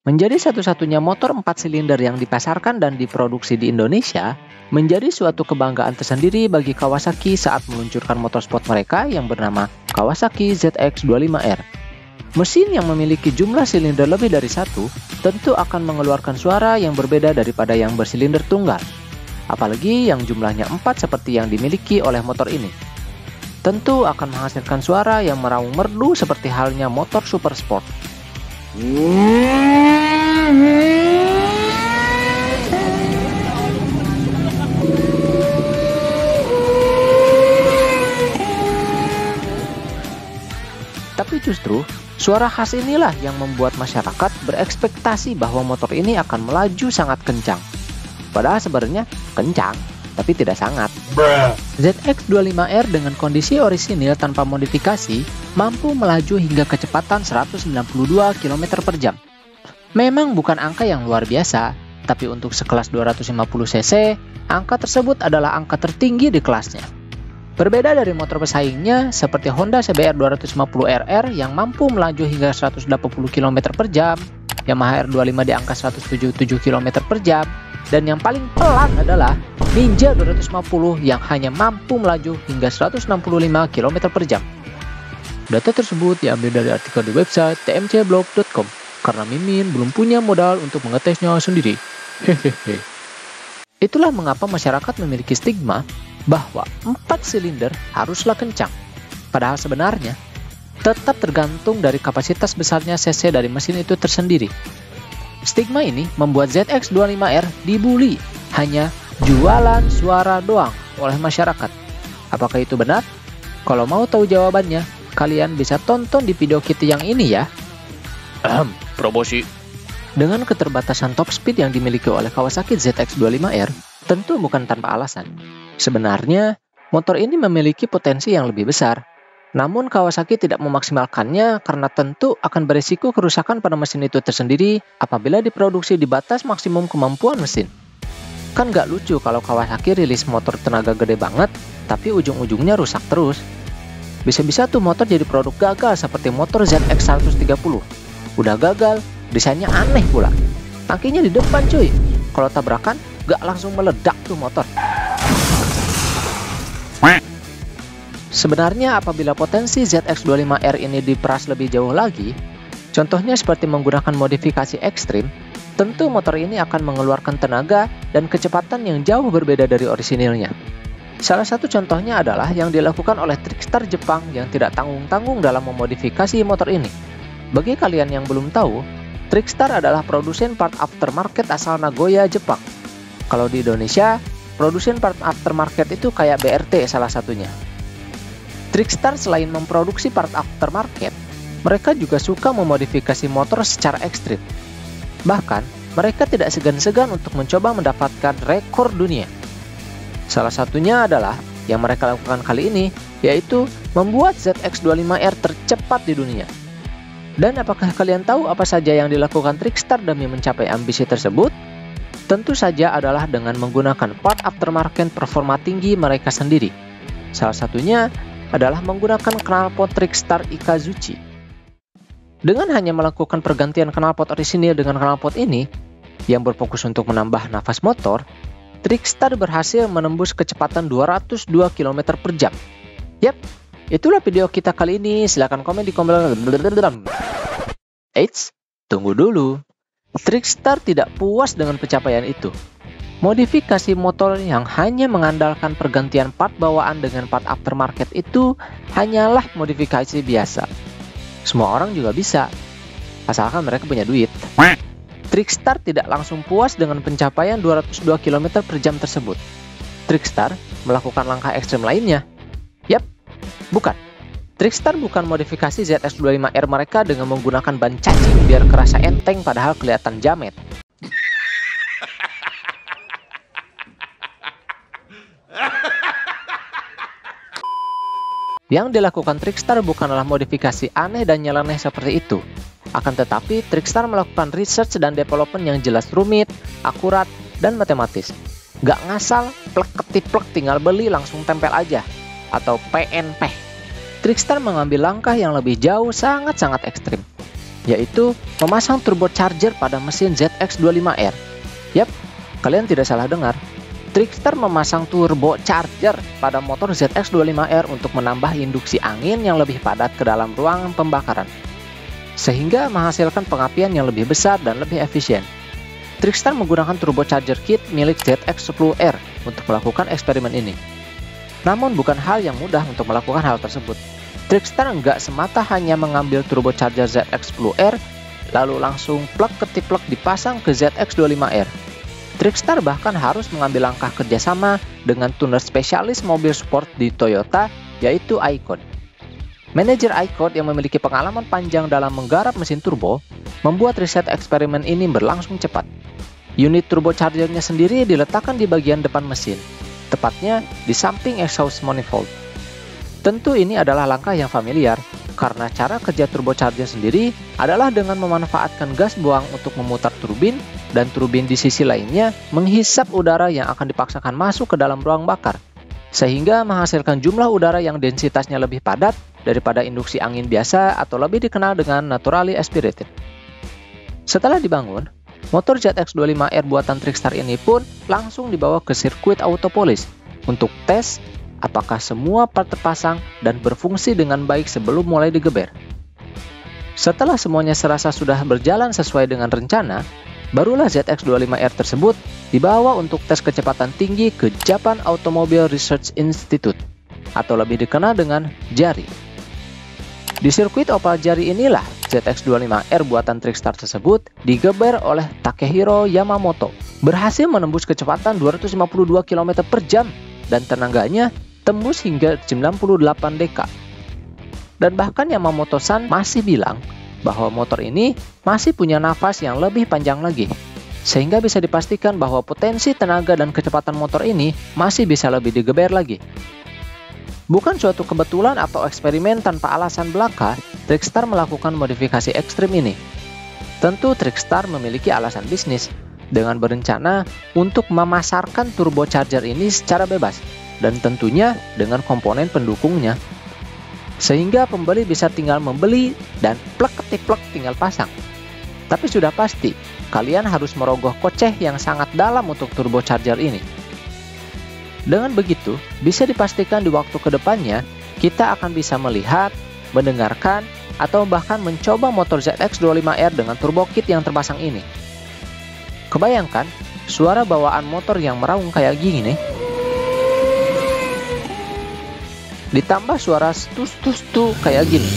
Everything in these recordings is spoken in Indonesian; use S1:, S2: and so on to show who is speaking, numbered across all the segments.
S1: Menjadi satu-satunya motor 4 silinder yang dipasarkan dan diproduksi di Indonesia, menjadi suatu kebanggaan tersendiri bagi Kawasaki saat meluncurkan motorsport mereka yang bernama Kawasaki ZX25R. Mesin yang memiliki jumlah silinder lebih dari satu tentu akan mengeluarkan suara yang berbeda daripada yang bersilinder tunggal. Apalagi yang jumlahnya 4 seperti yang dimiliki oleh motor ini. Tentu akan menghasilkan suara yang meraung merdu seperti halnya motor super sport. Tapi justru, suara khas inilah yang membuat masyarakat berekspektasi bahwa motor ini akan melaju sangat kencang. Padahal sebenarnya kencang, tapi tidak sangat. ZX25R dengan kondisi orisinil tanpa modifikasi mampu melaju hingga kecepatan 192 km per jam. Memang bukan angka yang luar biasa, tapi untuk sekelas 250cc, angka tersebut adalah angka tertinggi di kelasnya. Berbeda dari motor pesaingnya seperti Honda CBR 250RR yang mampu melaju hingga 180 km per jam, Yamaha R25 di angka 177 km per jam, dan yang paling pelan adalah Ninja 250 yang hanya mampu melaju hingga 165 km per jam. Data tersebut diambil dari artikel di website tmcblog.com karena Mimin belum punya modal untuk mengetesnya sendiri. Hehehe. Itulah mengapa masyarakat memiliki stigma bahwa 4 silinder haruslah kencang. Padahal sebenarnya tetap tergantung dari kapasitas besarnya cc dari mesin itu tersendiri. Stigma ini membuat ZX25R dibully hanya jualan suara doang oleh masyarakat. Apakah itu benar? Kalau mau tahu jawabannya, kalian bisa tonton di video kita yang ini ya.
S2: Promosi.
S1: Dengan keterbatasan top speed yang dimiliki oleh Kawasaki ZX25R, tentu bukan tanpa alasan. Sebenarnya, motor ini memiliki potensi yang lebih besar. Namun Kawasaki tidak memaksimalkannya karena tentu akan berisiko kerusakan pada mesin itu tersendiri apabila diproduksi di batas maksimum kemampuan mesin. Kan gak lucu kalau Kawasaki rilis motor tenaga gede banget, tapi ujung-ujungnya rusak terus. Bisa-bisa tuh motor jadi produk gagal seperti motor ZX130. Udah gagal, desainnya aneh pula. Tangkinya di depan cuy. Kalau tabrakan, gak langsung meledak tuh motor. Sebenarnya apabila potensi ZX25R ini diperas lebih jauh lagi, contohnya seperti menggunakan modifikasi ekstrim, tentu motor ini akan mengeluarkan tenaga dan kecepatan yang jauh berbeda dari orisinilnya. Salah satu contohnya adalah yang dilakukan oleh Trickstar Jepang yang tidak tanggung-tanggung dalam memodifikasi motor ini. Bagi kalian yang belum tahu, Trickstar adalah produsen part aftermarket asal Nagoya, Jepang. Kalau di Indonesia, produsen part aftermarket itu kayak BRT salah satunya. Trickstar selain memproduksi part aftermarket, mereka juga suka memodifikasi motor secara ekstrim. Bahkan, mereka tidak segan-segan untuk mencoba mendapatkan rekor dunia. Salah satunya adalah yang mereka lakukan kali ini, yaitu membuat ZX25R tercepat di dunia. Dan apakah kalian tahu apa saja yang dilakukan Trickstar demi mencapai ambisi tersebut? Tentu saja adalah dengan menggunakan part aftermarket performa tinggi mereka sendiri. Salah satunya adalah menggunakan knalpot Trickstar Ikazuchi. Dengan hanya melakukan pergantian knalpot orisinil dengan knalpot ini, yang berfokus untuk menambah nafas motor, Trickstar berhasil menembus kecepatan 202 km per jam. Yap, itulah video kita kali ini. Silahkan komen di komentar. Eits, tunggu dulu. Trickstar tidak puas dengan pencapaian itu. Modifikasi motor yang hanya mengandalkan pergantian part bawaan dengan part aftermarket itu hanyalah modifikasi biasa. Semua orang juga bisa, asalkan mereka punya duit. Trickstar tidak langsung puas dengan pencapaian 202 km per jam tersebut. Trickstar melakukan langkah ekstrem lainnya. Yap, bukan. Trickstar bukan modifikasi ZX25R mereka dengan menggunakan ban cacing biar kerasa enteng padahal kelihatan jamet. Yang dilakukan Trickstar bukanlah modifikasi aneh dan nyeleneh seperti itu. Akan tetapi, Trickstar melakukan research dan development yang jelas rumit, akurat, dan matematis. Gak ngasal, plek-ketiplek tinggal beli langsung tempel aja. Atau PNP. Trickstar mengambil langkah yang lebih jauh sangat-sangat ekstrim. yaitu memasang turbocharger pada mesin ZX25R. Yap, kalian tidak salah dengar. Trickster memasang turbocharger pada motor ZX25R untuk menambah induksi angin yang lebih padat ke dalam ruangan pembakaran, sehingga menghasilkan pengapian yang lebih besar dan lebih efisien. Trickster menggunakan turbocharger kit milik ZX10R untuk melakukan eksperimen ini. Namun bukan hal yang mudah untuk melakukan hal tersebut. Trickster nggak semata hanya mengambil turbocharger ZX10R lalu langsung plug-ketiplek dipasang ke ZX25R. Trickster bahkan harus mengambil langkah kerjasama dengan tuner spesialis mobil sport di Toyota, yaitu Icon. Manajer Icon yang memiliki pengalaman panjang dalam menggarap mesin turbo, membuat riset eksperimen ini berlangsung cepat. Unit turbochargernya sendiri diletakkan di bagian depan mesin, tepatnya di samping exhaust manifold. Tentu ini adalah langkah yang familiar, karena cara kerja turbocharger sendiri adalah dengan memanfaatkan gas buang untuk memutar turbin, dan turbin di sisi lainnya menghisap udara yang akan dipaksakan masuk ke dalam ruang bakar, sehingga menghasilkan jumlah udara yang densitasnya lebih padat daripada induksi angin biasa atau lebih dikenal dengan naturally aspirated. Setelah dibangun, motor ZX25R buatan Trickster ini pun langsung dibawa ke sirkuit Autopolis untuk tes apakah semua part terpasang dan berfungsi dengan baik sebelum mulai digeber. Setelah semuanya serasa sudah berjalan sesuai dengan rencana, barulah ZX25R tersebut dibawa untuk tes kecepatan tinggi ke Japan Automobile Research Institute, atau lebih dikenal dengan JARI. Di sirkuit Opal JARI inilah ZX25R buatan Trickster tersebut digeber oleh Takehiro Yamamoto, berhasil menembus kecepatan 252 km per jam dan tenaganya tembus hingga 98 dk. Dan bahkan Yamamoto-san masih bilang bahwa motor ini masih punya nafas yang lebih panjang lagi, sehingga bisa dipastikan bahwa potensi tenaga dan kecepatan motor ini masih bisa lebih digeber lagi. Bukan suatu kebetulan atau eksperimen tanpa alasan belaka, Trickster melakukan modifikasi ekstrim ini. Tentu Trickster memiliki alasan bisnis, dengan berencana untuk memasarkan turbocharger ini secara bebas, dan tentunya dengan komponen pendukungnya, sehingga pembeli bisa tinggal membeli dan plek-ketiplek tinggal pasang. Tapi sudah pasti, kalian harus merogoh kocek yang sangat dalam untuk turbocharger ini. Dengan begitu, bisa dipastikan di waktu kedepannya, kita akan bisa melihat, mendengarkan, atau bahkan mencoba motor ZX25R dengan turbo kit yang terpasang ini. Kebayangkan, suara bawaan motor yang meraung kayak gini nih, ditambah suara stus-tus-tus kayak gini.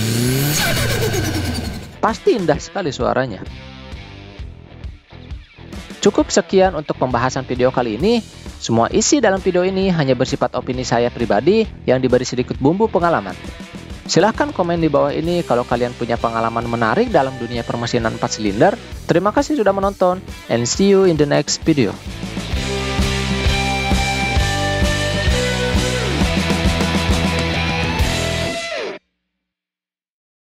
S1: Pasti indah sekali suaranya. Cukup sekian untuk pembahasan video kali ini. Semua isi dalam video ini hanya bersifat opini saya pribadi yang diberi sedikit bumbu pengalaman. Silahkan komen di bawah ini kalau kalian punya pengalaman menarik dalam dunia permesinan 4 silinder. Terima kasih sudah menonton, and see you in the next video.